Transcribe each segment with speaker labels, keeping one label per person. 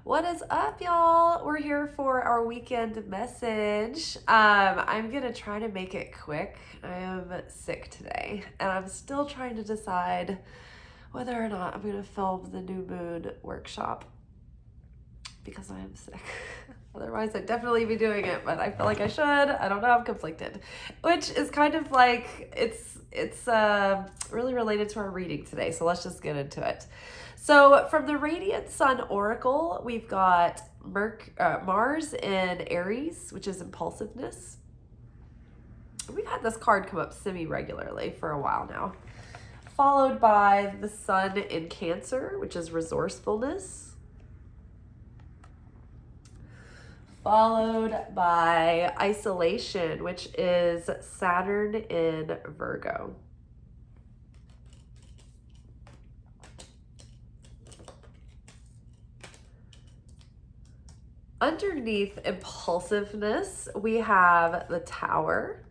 Speaker 1: What is up, y'all? We're here for our weekend message. I'm gonna try to make it quick. I am sick today, and I'm still trying to decide whether or not I'm gonna film the new moon workshop because I am sick. Otherwise, I'd definitely be doing it, but I feel like I should. I don't know, I'm conflicted. Which is kind of like, it's really related to our reading today, so let's just get into it. So from the Radiant Sun Oracle, we've got Mars in Aries, which is impulsiveness. We've had this card come up semi-regularly for a while now. Followed by the Sun in Cancer, which is resourcefulness. Followed by isolation, which is Saturn in Virgo. Underneath impulsiveness, we have the Tower.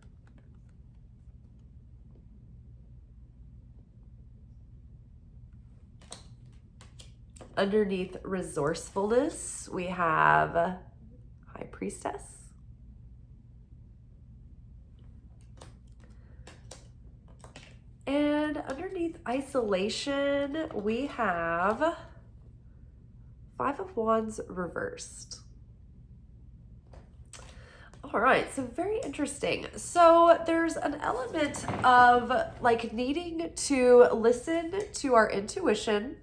Speaker 1: Underneath resourcefulness, we have High Priestess. And underneath isolation, we have Five of Wands reversed. All right, so very interesting. So there's an element of like needing to listen to our intuition,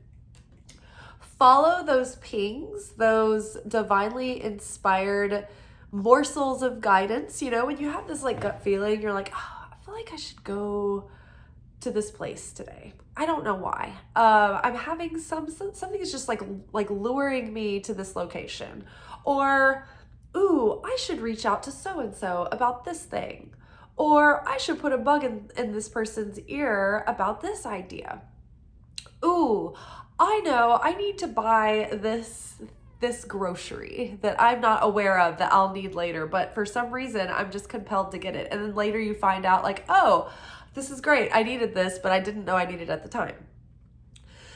Speaker 1: follow those pings, those divinely inspired morsels of guidance. You know, when you have this like gut feeling, you're like, oh, I feel like I should go to this place today. I don't know why. I'm having something is just like luring me to this location. Or, ooh, I should reach out to so-and-so about this thing. Or I should put a bug in this person's ear about this idea. Ooh, I know I need to buy this grocery that I'm not aware of that I'll need later, but for some reason I'm just compelled to get it. And then later you find out like, oh, this is great. I needed this, but I didn't know I needed it at the time.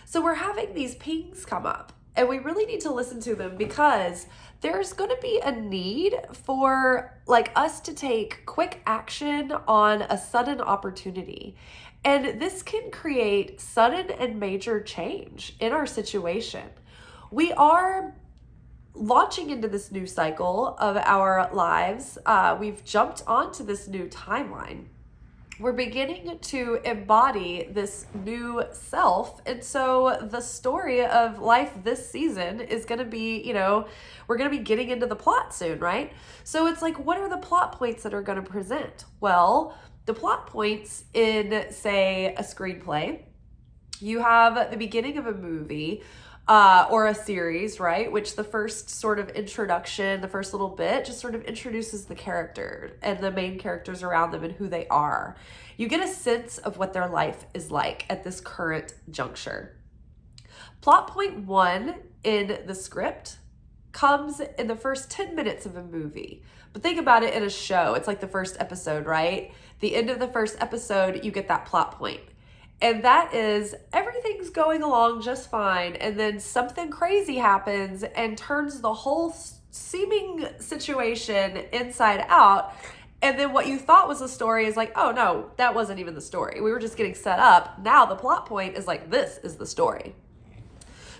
Speaker 1: So we're having these pings come up, and we really need to listen to them because there's going to be a need for like us to take quick action on a sudden opportunity. And this can create sudden and major change in our situation. We are launching into this new cycle of our lives. We've jumped onto this new timeline. We're beginning to embody this new self. And so the story of life this season is going to be, you know, we're going to be getting into the plot soon, right? So it's like, what are the plot points that are going to present? Well, the plot points in, say, a screenplay, you have the beginning of a movie or a series, right? Which the first sort of introduction, the first little bit just sort of introduces the character and the main characters around them and who they are. You get a sense of what their life is like at this current juncture. Plot point 1 in the script comes in the first 10 minutes of a movie. But think about it in a show. It's like the first episode, right? The end of the first episode, you get that plot point. And that is everything's going along just fine. And then something crazy happens and turns the whole seeming situation inside out. And then what you thought was the story is like, oh no, that wasn't even the story. We were just getting set up. Now the plot point is like, this is the story.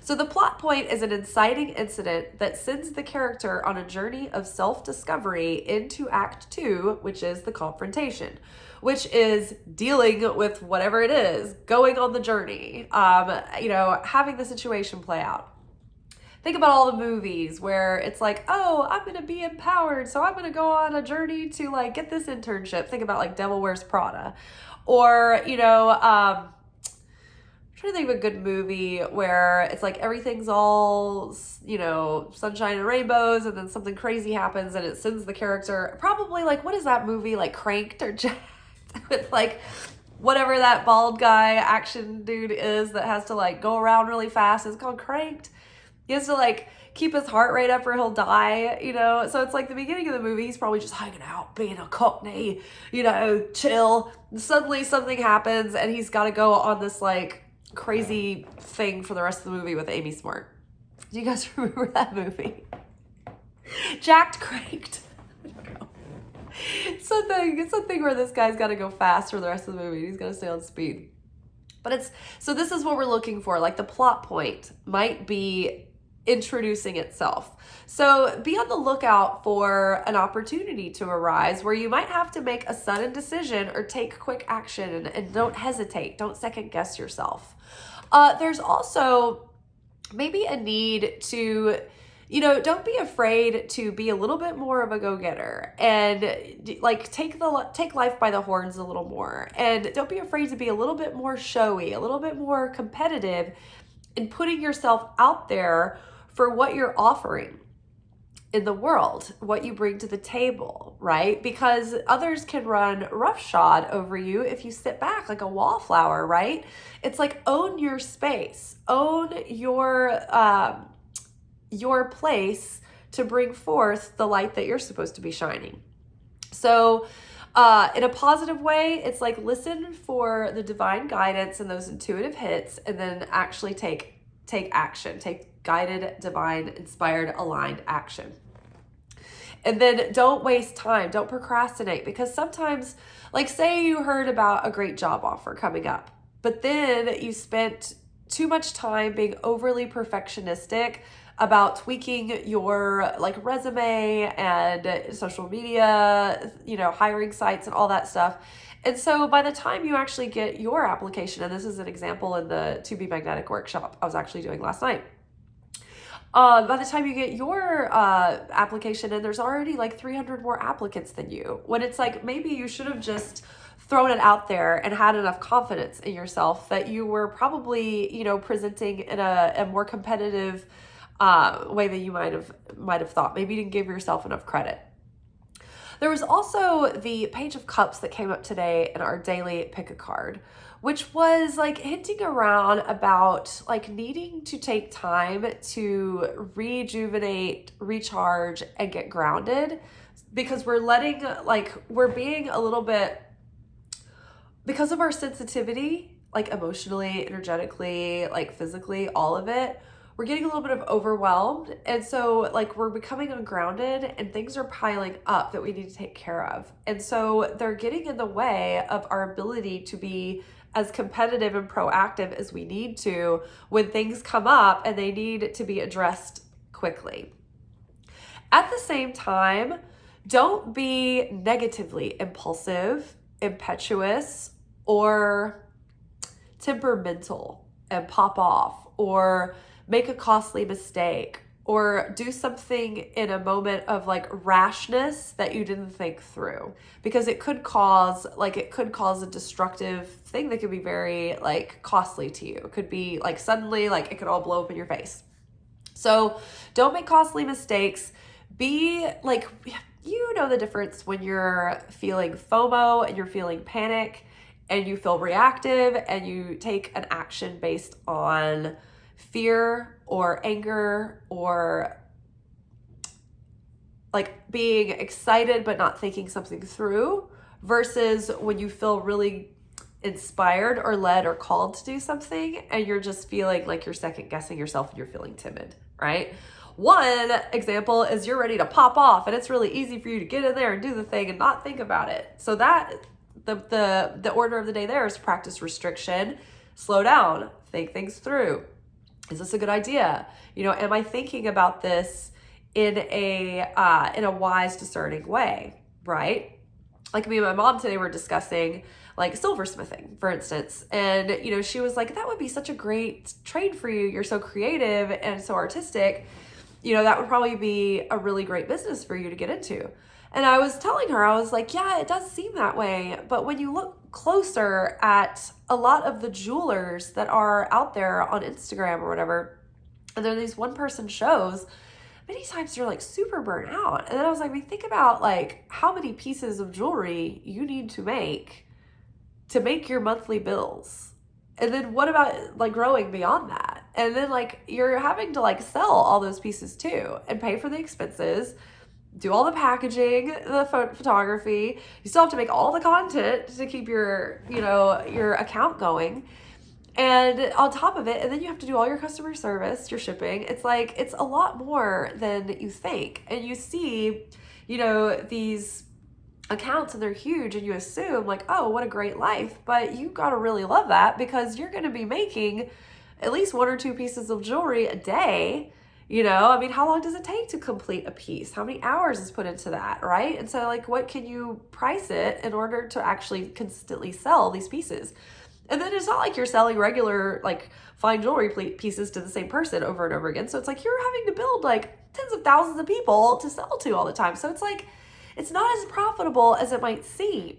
Speaker 1: So the plot point is an inciting incident that sends the character on a journey of self-discovery into Act 2, which is the confrontation, which is dealing with whatever it is, going on the journey, having the situation play out. Think about all the movies where it's like, oh, I'm going to be empowered, so I'm going to go on a journey to like get this internship. Think about like Devil Wears Prada. Or, I'm trying to think of a good movie where it's like everything's all, sunshine and rainbows, and then something crazy happens and it sends the character, probably like, what is that movie, like Cranked or Jacked, with like whatever that bald guy action dude is that has to like go around really fast. It's called Cranked. He has to like keep his heart rate up or he'll die, So it's like the beginning of the movie, he's probably just hanging out, being a cockney, chill. Suddenly something happens and he's got to go on this like crazy thing for the rest of the movie with Amy Smart. Do you guys remember that movie? Jacked Cranked. I don't know. It's something where this guy's got to go fast for the rest of the movie. He's got to stay on speed. But so this is what we're looking for. Like the plot point might be introducing itself. So be on the lookout for an opportunity to arise where you might have to make a sudden decision or take quick action, and don't hesitate. Don't second guess yourself. There's also maybe a need to, don't be afraid to be a little bit more of a go-getter and like take life by the horns a little more. And don't be afraid to be a little bit more showy, a little bit more competitive in putting yourself out there for what you're offering in the world, what you bring to the table, right? Because others can run roughshod over you if you sit back like a wallflower, right? It's like own your space, own your place to bring forth the light that you're supposed to be shining. So in a positive way, it's like listen for the divine guidance and those intuitive hits, and then actually take action, take guided, divine, inspired, aligned action. And then don't waste time. Don't procrastinate, because sometimes, like say you heard about a great job offer coming up, but then you spent too much time being overly perfectionistic about tweaking your like resume and social media, hiring sites and all that stuff. And so by the time you actually get your application, and this is an example in the To Be Magnetic workshop I was actually doing last night, by the time you get your application and there's already like 300 more applicants than you, when it's like maybe you should have just thrown it out there and had enough confidence in yourself that you were probably, presenting in a more competitive way than you might have thought. Maybe you didn't give yourself enough credit. There was also the Page of Cups that came up today in our daily pick a card, which was like hinting around about like needing to take time to rejuvenate, recharge, and get grounded, because we're being a little bit, because of our sensitivity, like emotionally, energetically, like physically, all of it, we're getting a little bit of overwhelmed. And so like we're becoming ungrounded and things are piling up that we need to take care of. And so they're getting in the way of our ability to be as competitive and proactive as we need to when things come up and they need to be addressed quickly. At the same time, don't be negatively impulsive, impetuous, or temperamental and pop off, or make a costly mistake, or do something in a moment of like rashness that you didn't think through, because it could cause a destructive thing that could be very like costly to you. It could be like suddenly like it could all blow up in your face. So don't make costly mistakes. Be like, the difference when you're feeling FOMO and you're feeling panic and you feel reactive and you take an action based on fear or anger or like being excited but not thinking something through, versus when you feel really inspired or led or called to do something and you're just feeling like you're second guessing yourself and you're feeling timid, right? One example is you're ready to pop off and it's really easy for you to get in there and do the thing and not think about it. So that the order of the day there is practice restriction, slow down, think things through. Is this a good idea? Am I thinking about this in a wise, discerning way, right? Like me and my mom today were discussing like silversmithing, for instance. And, she was like, that would be such a great trade for you. You're so creative and so artistic. That would probably be a really great business for you to get into. And I was telling her, I was like, yeah, it does seem that way. But when you look closer at a lot of the jewelers that are out there on Instagram or whatever, and there are these one-person shows, many times you're like super burnt out. And then I was like, think about like how many pieces of jewelry you need to make your monthly bills. And then what about like growing beyond that? And then like you're having to like sell all those pieces too and pay for the expenses, do all the packaging, the photography. You still have to make all the content to keep your account going. And on top of it, and then you have to do all your customer service, your shipping. It's like, it's a lot more than you think. And you see, these accounts and they're huge and you assume like, oh, what a great life. But you got to really love that because you're going to be making at least 1 or 2 pieces of jewelry a day. I mean, how long does it take to complete a piece? How many hours is put into that, right? And so like, what can you price it in order to actually consistently sell these pieces? And then it's not like you're selling regular, like, fine jewelry pieces to the same person over and over again. So it's like you're having to build like tens of thousands of people to sell to all the time. So it's like, it's not as profitable as it might seem.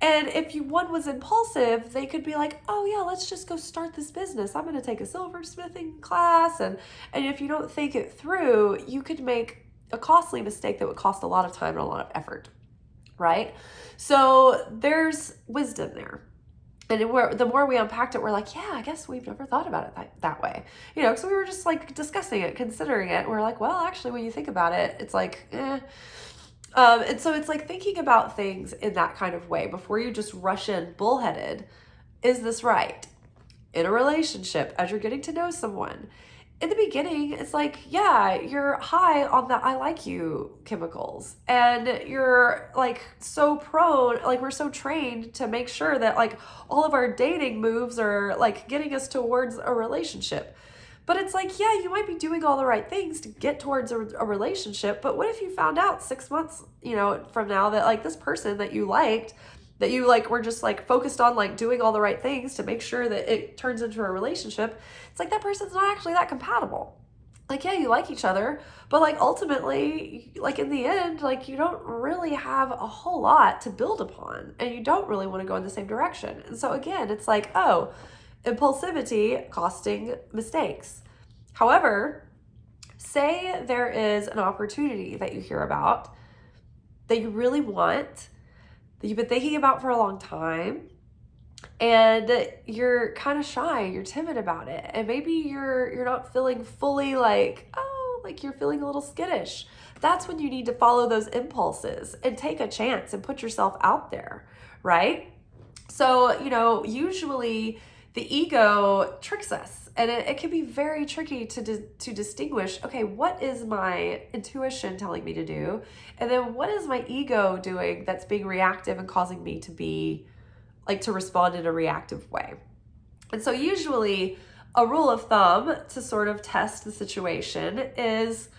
Speaker 1: And if one was impulsive, they could be like, oh yeah, let's just go start this business. I'm going to take a silversmithing class. And if you don't think it through, you could make a costly mistake that would cost a lot of time and a lot of effort, right? So there's wisdom there. And the more we unpacked it, we're like, yeah, I guess we've never thought about it that way. So we were just like discussing it, considering it. We're like, well, actually, when you think about it, it's like, eh. And so it's like thinking about things in that kind of way before you just rush in bullheaded. Is this right? In a relationship, as you're getting to know someone, in the beginning, it's like, yeah, you're high on the I like you chemicals. And you're like so prone, like we're so trained to make sure that like all of our dating moves are like getting us towards a relationship. But it's like, yeah, you might be doing all the right things to get towards a relationship. But what if you found out 6 months, from now that like this person that you liked, that you like were just like focused on like doing all the right things to make sure that it turns into a relationship. It's like that person's not actually that compatible. Like, yeah, you like each other, but like ultimately, like in the end, like you don't really have a whole lot to build upon and you don't really want to go in the same direction. And so again, it's like, oh, impulsivity costing mistakes. However, say there is an opportunity that you hear about that you really want, that you've been thinking about for a long time, and you're kind of shy, you're timid about it, and maybe you're not feeling fully like, oh, like you're feeling a little skittish. That's when you need to follow those impulses and take a chance and put yourself out there, right? So, usually the ego tricks us, and it can be very tricky to distinguish, okay, what is my intuition telling me to do? And then what is my ego doing that's being reactive and causing me to be like to respond in a reactive way? And so usually a rule of thumb to sort of test the situation is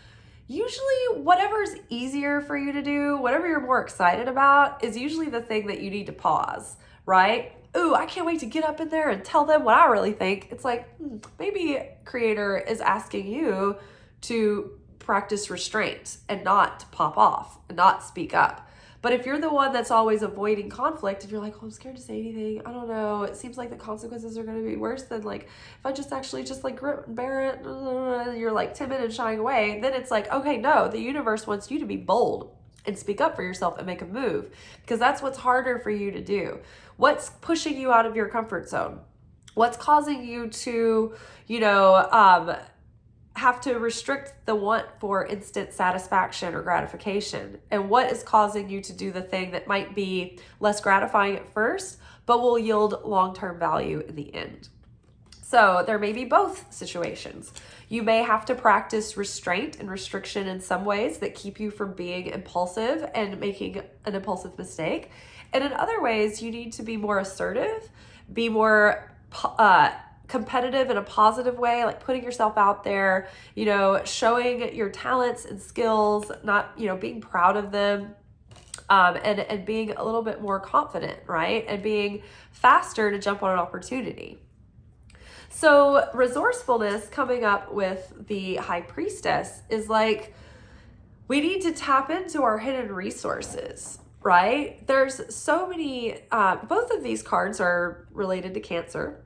Speaker 1: usually whatever's easier for you to do, whatever you're more excited about is usually the thing that you need to pause, right? Ooh, I can't wait to get up in there and tell them what I really think. It's like, maybe creator is asking you to practice restraint and not pop off and not speak up. But if you're the one that's always avoiding conflict, if you're like, oh, I'm scared to say anything, I don't know, it seems like the consequences are going to be worse than like if I just actually just like grit and bear it, and you're like timid and shying away, then it's like, okay, no, the universe wants you to be bold and speak up for yourself and make a move, because that's what's harder for you to do. What's pushing you out of your comfort zone? What's causing you to, have to restrict the want for instant satisfaction or gratification? And what is causing you to do the thing that might be less gratifying at first, but will yield long-term value in the end? So there may be both situations. You may have to practice restraint and restriction in some ways that keep you from being impulsive and making an impulsive mistake. And in other ways, you need to be more assertive, be more competitive in a positive way, like putting yourself out there, showing your talents and skills, not, being proud of them, and being a little bit more confident, right? And being faster to jump on an opportunity. So resourcefulness, coming up with the High Priestess, is like, we need to tap into our hidden resources, right? There's so many, both of these cards are related to Cancer.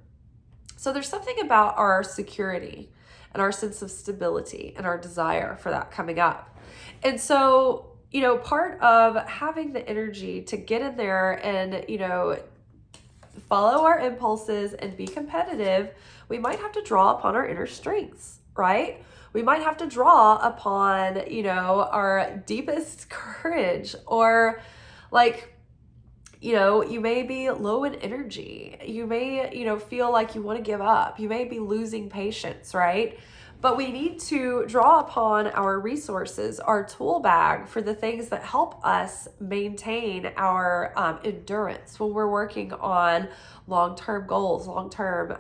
Speaker 1: So there's something about our security and our sense of stability and our desire for that coming up. And so, part of having the energy to get in there and, follow our impulses and be competitive, we might have to draw upon our inner strengths, right? We might have to draw upon, our deepest courage, or like, You may be low in energy. You may, feel like you want to give up. You may be losing patience, right? But we need to draw upon our resources, our tool bag for the things that help us maintain our endurance when we're working on long-term goals, long-term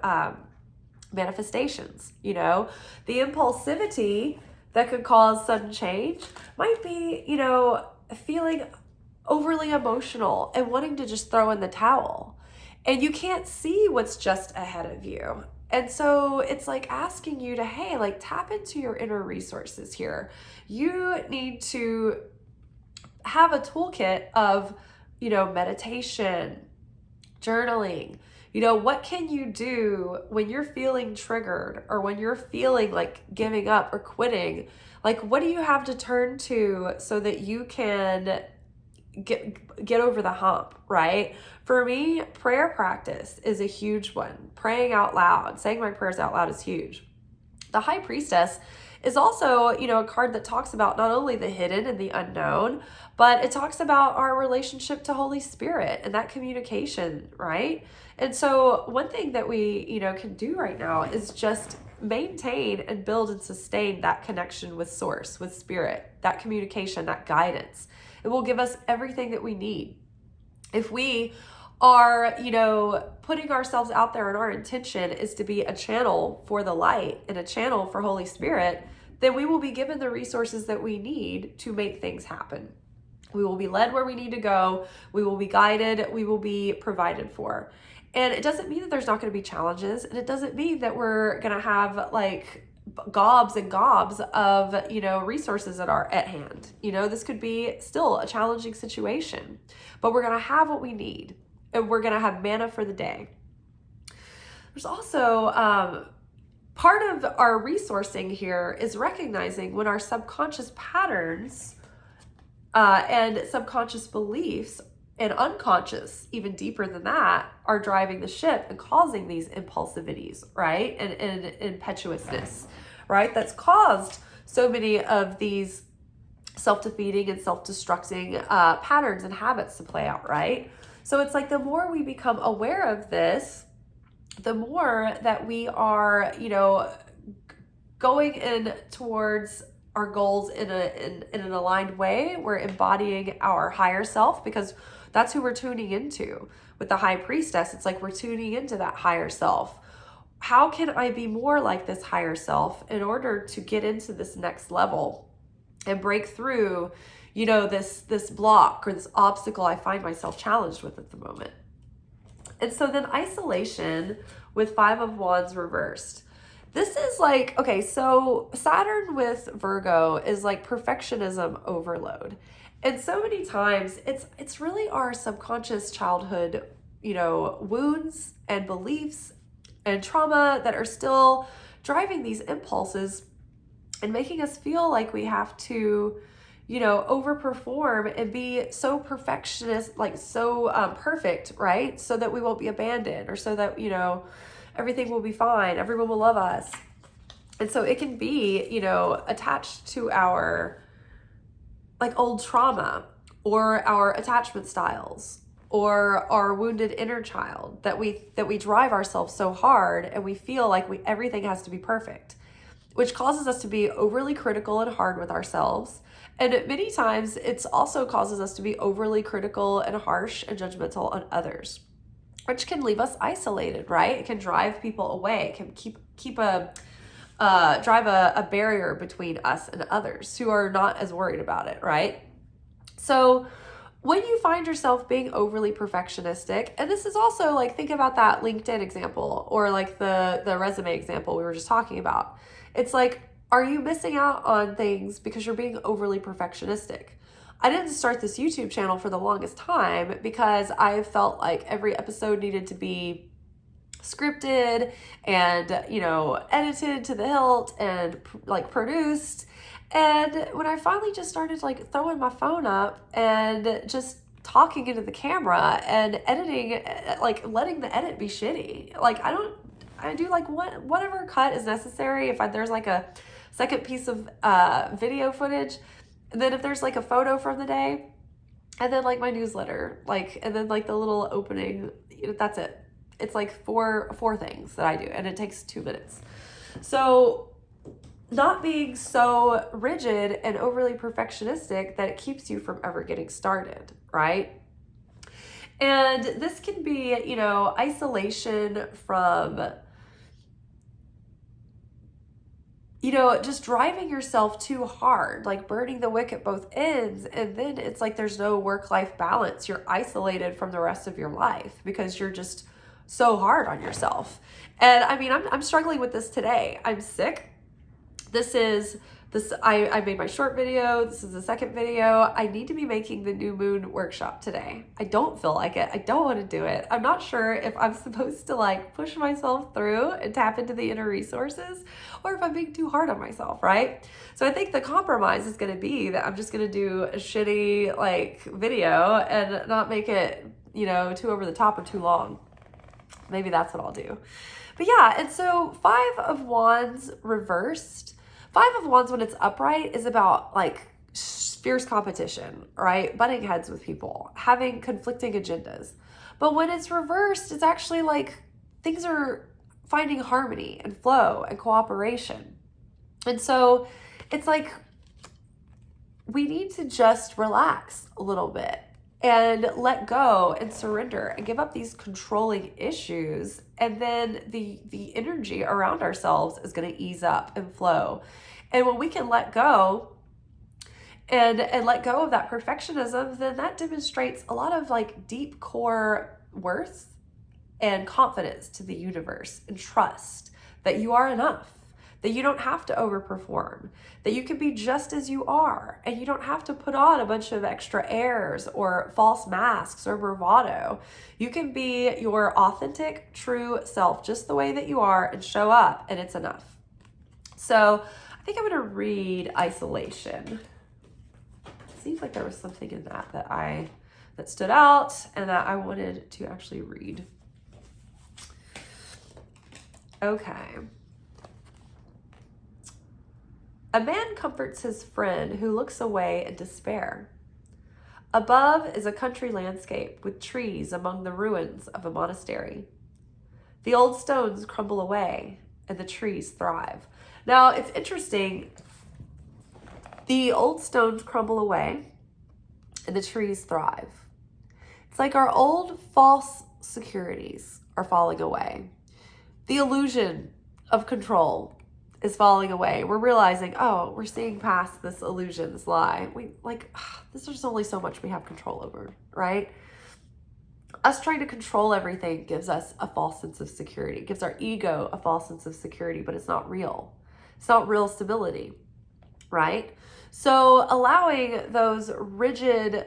Speaker 1: manifestations. The impulsivity that could cause sudden change might be, feeling overly emotional and wanting to just throw in the towel. And you can't see what's just ahead of you. And so it's like asking you to, hey, like tap into your inner resources here. You need to have a toolkit of, meditation, journaling. What can you do when you're feeling triggered or when you're feeling like giving up or quitting? Like, what do you have to turn to so that you can get over the hump, right? For me, prayer practice is a huge one. Praying out loud, saying my prayers out loud is huge. The High Priestess is also, a card that talks about not only the hidden and the unknown, but it talks about our relationship to Holy Spirit and that communication, right? And so one thing that we, can do right now is just maintain and build and sustain that connection with Source, with Spirit, that communication, that guidance. It will give us everything that we need. If we are, putting ourselves out there and our intention is to be a channel for the light and a channel for Holy Spirit, then we will be given the resources that we need to make things happen. We will be led where we need to go. We will be guided. We will be provided for. And it doesn't mean that there's not going to be challenges. And it doesn't mean that we're going to have like gobs and gobs of, resources at hand. This could be still a challenging situation, but we're going to have what we need and we're going to have manna for the day. There's also, part of our resourcing here is recognizing when our subconscious patterns and subconscious beliefs and unconscious, even deeper than that, are driving the ship and causing these impulsivities, right? And impetuousness, right? That's caused so many of these self-defeating and self-destructing patterns and habits to play out, right? So it's like the more we become aware of this, the more that we are, going in towards our goals in an aligned way. We're embodying our higher self because that's who we're tuning into. With the High Priestess, it's like we're tuning into that higher self. How can I be more like this higher self in order to get into this next level and break through, this block or this obstacle I find myself challenged with at the moment? And so then isolation with Five of Wands reversed. This is like, okay, so Saturn with Virgo is like perfectionism overload. And so many times it's really our subconscious childhood, wounds and beliefs and trauma that are still driving these impulses and making us feel like we have to, overperform and be so perfectionist, like so perfect, right? So that we won't be abandoned or so that, everything will be fine. Everyone will love us. And so it can be, attached to our like old trauma or our attachment styles or our wounded inner child that we drive ourselves so hard and we feel like everything has to be perfect, which causes us to be overly critical and hard with ourselves. And many times it's also causes us to be overly critical and harsh and judgmental on others, which can leave us isolated, right? It can drive people away. It can drive a barrier between us and others who are not as worried about it, right? So when you find yourself being overly perfectionistic, and this is also like, think about that LinkedIn example or like the resume example we were just talking about. It's like, are you missing out on things because you're being overly perfectionistic? I didn't start this YouTube channel for the longest time because I felt like every episode needed to be scripted and, edited to the hilt and like produced. And when I finally just started like throwing my phone up and just talking into the camera and editing, like letting the edit be shitty. Like I do like whatever cut is necessary. If there's like a second piece of video footage, and then if there's like a photo from the day, And then like my newsletter, like, and then like the little opening, that's it. It's like four things that I do, and it takes 2 minutes. So not being so rigid and overly perfectionistic that it keeps you from ever getting started, right? And this can be, isolation from, just driving yourself too hard, like burning the wick at both ends. And then it's like there's no work-life balance. You're isolated from the rest of your life because you're just so hard on yourself. And I mean, I'm struggling with this today. I'm sick. I made my short video. This is the second video. I need to be making the new moon workshop today. I don't feel like it. I don't want to do it. I'm not sure if I'm supposed to like push myself through and tap into the inner resources, or if I'm being too hard on myself, right? So I think the compromise is going to be that I'm just going to do a shitty like video and not make it, too over the top or too long. Maybe that's what I'll do. But yeah, and so 5 of Wands reversed. 5 of Wands when it's upright is about like fierce competition, right? Butting heads with people, having conflicting agendas. But when it's reversed, it's actually like things are finding harmony and flow and cooperation. And so it's like we need to just relax a little bit and let go and surrender and give up these controlling issues. And then the energy around ourselves is going to ease up and flow. And when we can let go and let go of that perfectionism, then that demonstrates a lot of like deep core worth and confidence to the universe and trust that you are enough, that you don't have to overperform, that you can be just as you are, and you don't have to put on a bunch of extra airs or false masks or bravado. You can be your authentic, true self, just the way that you are, and show up, and it's enough. So I think I'm going to read Isolation. Seems like there was something in that stood out and that I wanted to actually read. Okay. A man comforts his friend who looks away in despair. Above is a country landscape with trees among the ruins of a monastery. The old stones crumble away and the trees thrive. Now, it's interesting. The old stones crumble away and the trees thrive. It's like our old false securities are falling away. The illusion of control is falling away. We're realizing, we're seeing past this illusion, this lie. There's just only so much we have control over, right? Us trying to control everything gives us a false sense of security. It gives our ego a false sense of security, but it's not real. It's not real stability, right? So allowing those rigid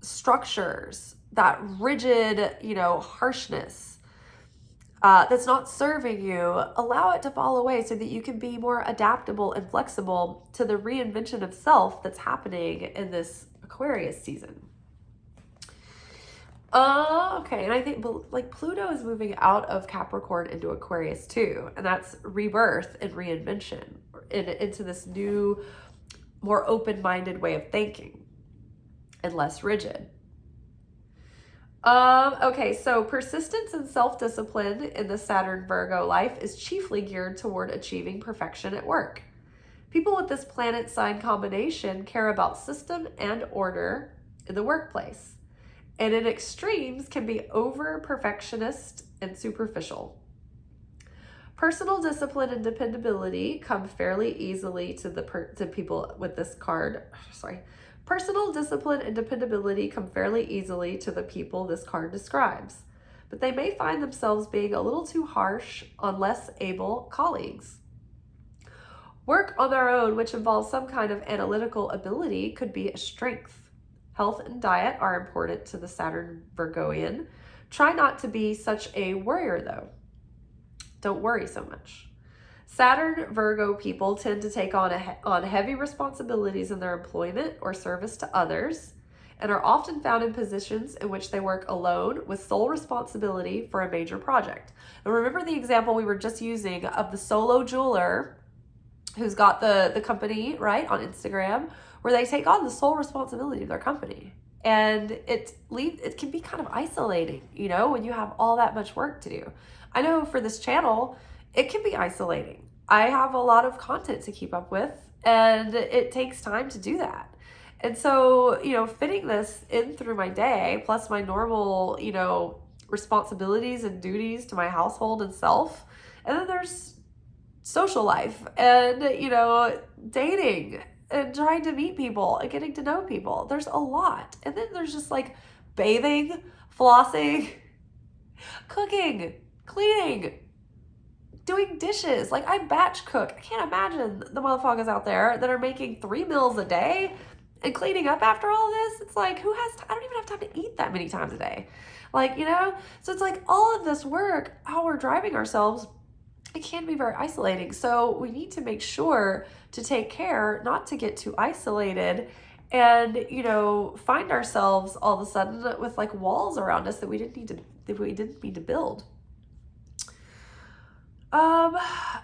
Speaker 1: structures, that rigid, harshness, that's not serving you, allow it to fall away so that you can be more adaptable and flexible to the reinvention of self that's happening in this Aquarius season. Okay, and I think like Pluto is moving out of Capricorn into Aquarius too, and that's rebirth and reinvention into this new, more open-minded way of thinking and less rigid. Okay, so persistence and self-discipline in the Saturn Virgo life is chiefly geared toward achieving perfection at work. People with this planet sign combination care about system and order in the workplace, and in extremes can be over-perfectionist and superficial. Personal discipline and dependability come fairly easily to people with this card. Personal discipline and dependability come fairly easily to the people this card describes, but they may find themselves being a little too harsh on less able colleagues. Work on their own, which involves some kind of analytical ability, could be a strength. Health and diet are important to the Saturn Virgoian. Try not to be such a worrier, though. Don't worry so much. Saturn Virgo people tend to take on heavy responsibilities in their employment or service to others, and are often found in positions in which they work alone with sole responsibility for a major project. And remember the example we were just using of the solo jeweler who's got the company, right, on Instagram, where they take on the sole responsibility of their company. And it can be kind of isolating, you know, when you have all that much work to do. I know for this channel, it can be isolating. I have a lot of content to keep up with, and it takes time to do that. And so, you know, fitting this in through my day, plus my normal, you know, responsibilities and duties to my household and self. And then there's social life and, you know, dating and trying to meet people and getting to know people. There's a lot. And then there's just like bathing, flossing, cooking, cleaning, doing dishes. Like I batch cook. I can't imagine the motherfuckers out there that are making 3 meals a day and cleaning up after all this. It's like, who has I don't even have time to eat that many times a day. Like, you know, so it's like all of this work, how we're driving ourselves, it can be very isolating. So we need to make sure to take care not to get too isolated and, you know, find ourselves all of a sudden with like walls around us that we didn't need to build.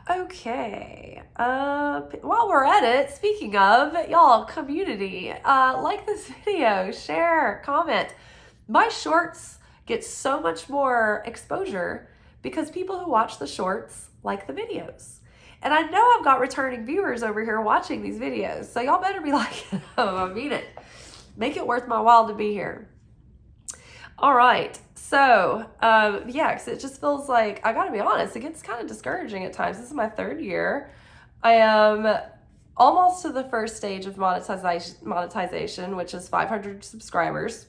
Speaker 1: Okay. While we're at it, speaking of, y'all, community, like this video, share, comment. My shorts get so much more exposure because people who watch the shorts like the videos. And I know I've got returning viewers over here watching these videos, so y'all better be liking them. I mean it. Make it worth my while to be here. All right. So, yeah, because it just feels like, I gotta be honest, it gets kind of discouraging at times. This is my 3rd year. I am almost to the first stage of monetization, which is 500 subscribers.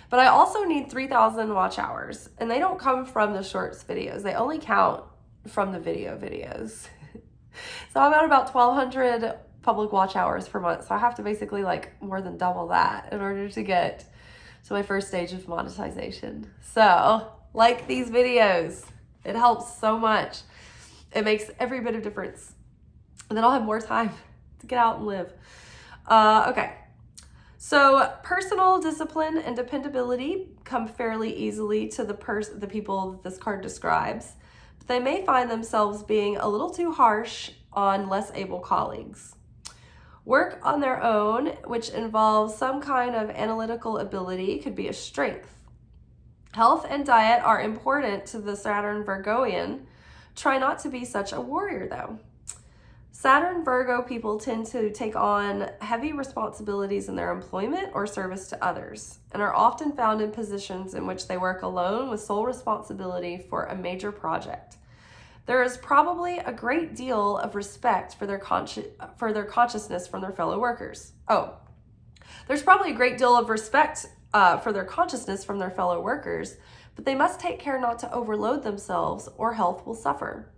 Speaker 1: But I also need 3,000 watch hours, and they don't come from the shorts videos. They only count from the videos. So I'm at about 1,200 public watch hours per month. So I have to basically like more than double that in order to get to my first stage of monetization. So like these videos, it helps so much. It makes every bit of difference. And then I'll have more time to get out and live. Okay. So personal discipline and dependability come fairly easily to the people that this card describes, but they may find themselves being a little too harsh on less able colleagues. Work on their own, which involves some kind of analytical ability, could be a strength. Health and diet are important to the Saturn Virgoian. Try not to be such a warrior, though. Saturn Virgo people tend to take on heavy responsibilities in their employment or service to others, and are often found in positions in which they work alone with sole responsibility for a major project. There is probably a great deal of respect for their consciousness from their fellow workers. There's probably a great deal of respect for their consciousness from their fellow workers, but they must take care not to overload themselves or health will suffer.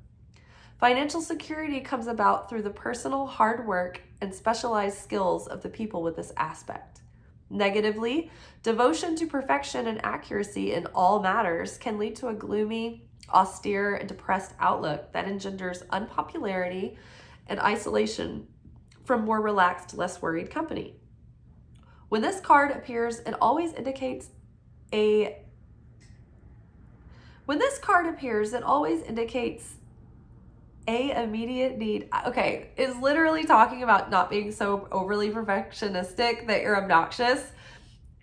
Speaker 1: Financial security comes about through the personal hard work and specialized skills of the people with this aspect. Negatively, devotion to perfection and accuracy in all matters can lead to a gloomy, austere, and depressed outlook that engenders unpopularity and isolation from more relaxed, less worried company. When this card appears, it always indicates a immediate need. Okay, it's literally talking about not being so overly perfectionistic that you're obnoxious.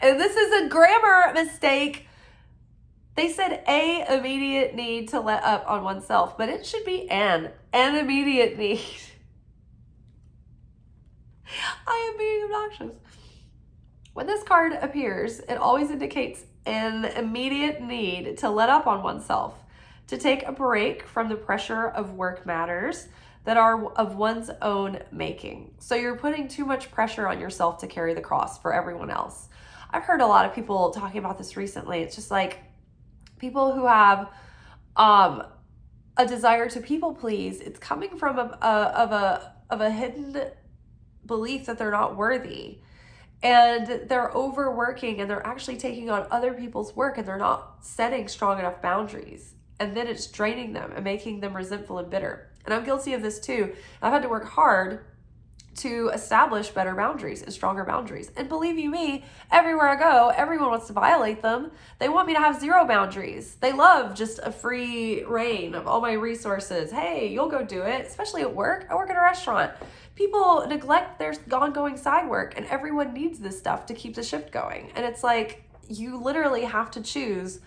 Speaker 1: And this is a grammar mistake. They said a immediate need to let up on oneself, but it should be an immediate need. I am being obnoxious. When this card appears, it always indicates an immediate need to let up on oneself, to take a break from the pressure of work matters that are of one's own making. So you're putting too much pressure on yourself to carry the cross for everyone else. I've heard a lot of people talking about this recently. It's just like people who have a desire to people please. It's coming from a hidden belief that they're not worthy. And they're overworking and they're actually taking on other people's work and they're not setting strong enough boundaries. And then it's draining them and making them resentful and bitter. And I'm guilty of this too. I've had to work hard to establish better boundaries and stronger boundaries. And believe you me, everywhere I go, everyone wants to violate them. They want me to have zero boundaries. They love just a free reign of all my resources. Hey, you'll go do it, especially at work. I work at a restaurant. People neglect their ongoing side work, and everyone needs this stuff to keep the shift going. And it's like, you literally have to choose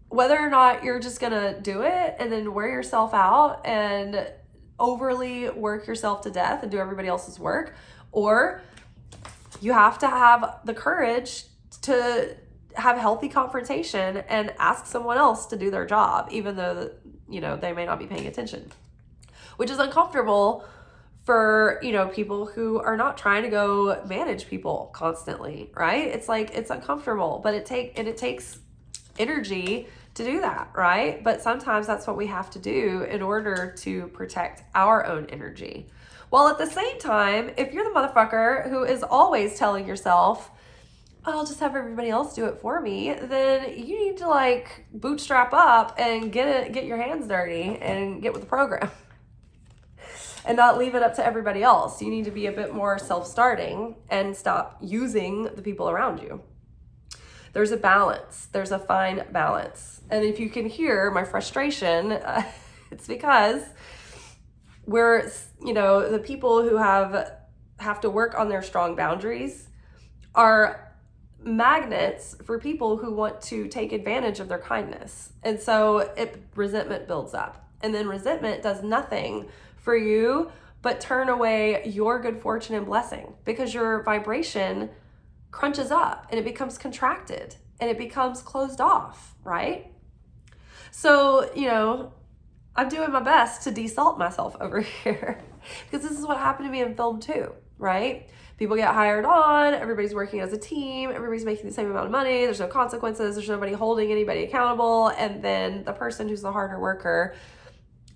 Speaker 1: whether or not you're just gonna do it and then wear yourself out and overly work yourself to death and do everybody else's work, or you have to have the courage to have healthy confrontation and ask someone else to do their job, even though, you know, they may not be paying attention, which is uncomfortable for, you know, people who are not trying to go manage people constantly, right? It's like, it's uncomfortable, but it takes energy to do that, right? But sometimes that's what we have to do in order to protect our own energy. While at the same time, if you're the motherfucker who is always telling yourself, I'll just have everybody else do it for me, then you need to like bootstrap up and get your hands dirty and get with the program and not leave it up to everybody else. You need to be a bit more self-starting and stop using the people around you. There's a balance. There's a fine balance. And if you can hear my frustration, it's because we're, you know, the people who have to work on their strong boundaries are magnets for people who want to take advantage of their kindness. And so resentment builds up. And then resentment does nothing for you but turn away your good fortune and blessing, because your vibration crunches up and it becomes contracted and it becomes closed off, right? So, you know, I'm doing my best to de-salt myself over here because this is what happened to me in film too, right? People get hired on, everybody's working as a team, everybody's making the same amount of money, there's no consequences, there's nobody holding anybody accountable, and then the person who's the harder worker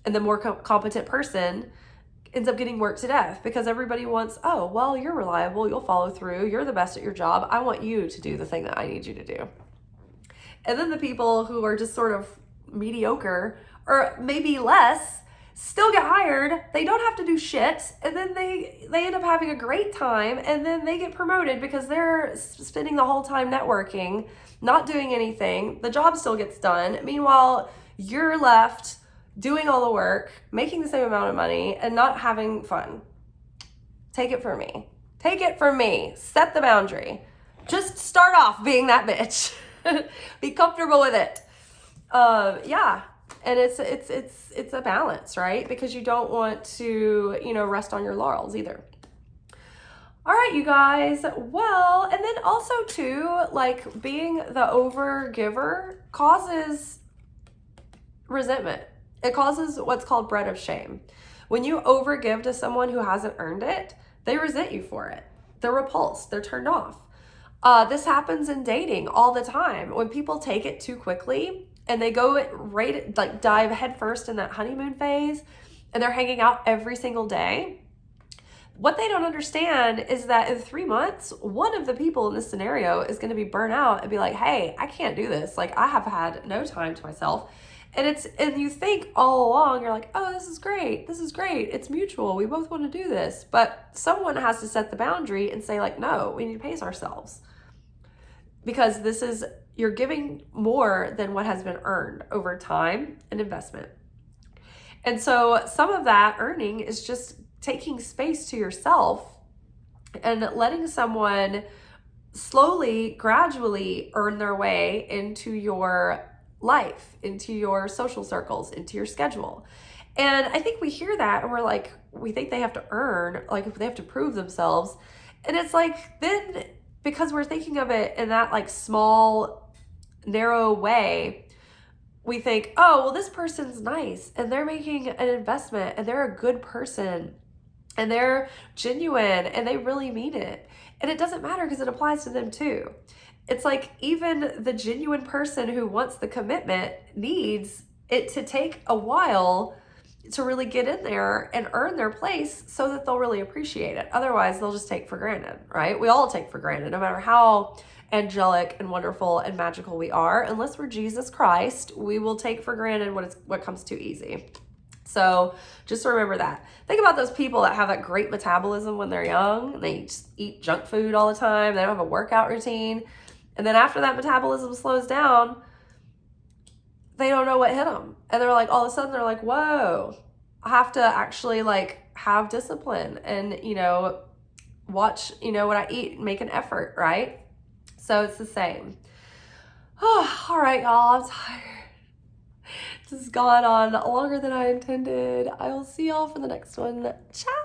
Speaker 1: and the more competent person ends up getting worked to death because everybody wants, oh, well, you're reliable, you'll follow through, you're the best at your job, I want you to do the thing that I need you to do. And then the people who are just sort of mediocre or maybe less still get hired, they don't have to do shit, and then they end up having a great time, and then they get promoted because they're spending the whole time networking, not doing anything, the job still gets done. Meanwhile, you're left doing all the work, making the same amount of money, and not having fun. Take it from me. Take it from me. Set the boundary. Just start off being that bitch. Be comfortable with it. Yeah. And it's a balance, right? Because you don't want to, you know, rest on your laurels either. All right, you guys. Well, and then also too, like being the over giver causes resentment. It causes what's called bread of shame. When you overgive to someone who hasn't earned it, they resent you for it. They're repulsed. They're turned off. This happens in dating all the time. When people take it too quickly and they go dive headfirst in that honeymoon phase and they're hanging out every single day, what they don't understand is that in 3 months, one of the people in this scenario is going to be burnt out and be like, hey, I can't do this. Like, I have had no time to myself. And you think all along, you're like, oh, this is great. It's mutual. We both want to do this. But someone has to set the boundary and say like, no, we need to pace ourselves. Because you're giving more than what has been earned over time and investment. And so some of that earning is just taking space to yourself and letting someone slowly, gradually earn their way into your life, into your social circles, into your schedule. And I think we hear that and we're like, we think they have to earn, like they have to prove themselves. And it's like, then because we're thinking of it in that like small, narrow way, we think, oh, well, this person's nice and they're making an investment and they're a good person and they're genuine and they really mean it. And it doesn't matter because it applies to them too. It's like even the genuine person who wants the commitment needs it to take a while to really get in there and earn their place so that they'll really appreciate it. Otherwise, they'll just take for granted, right? We all take for granted, no matter how angelic and wonderful and magical we are. Unless we're Jesus Christ, we will take for granted what comes too easy. So just remember that. Think about those people that have that great metabolism when they're young, and they just eat junk food all the time. They don't have a workout routine. And then after that metabolism slows down, they don't know what hit them. And they're like, all of a sudden they're like, whoa, I have to actually like have discipline and, watch, what I eat and make an effort, right? So it's the same. Oh, all right, y'all, I'm tired. This has gone on longer than I intended. I will see y'all for the next one. Ciao.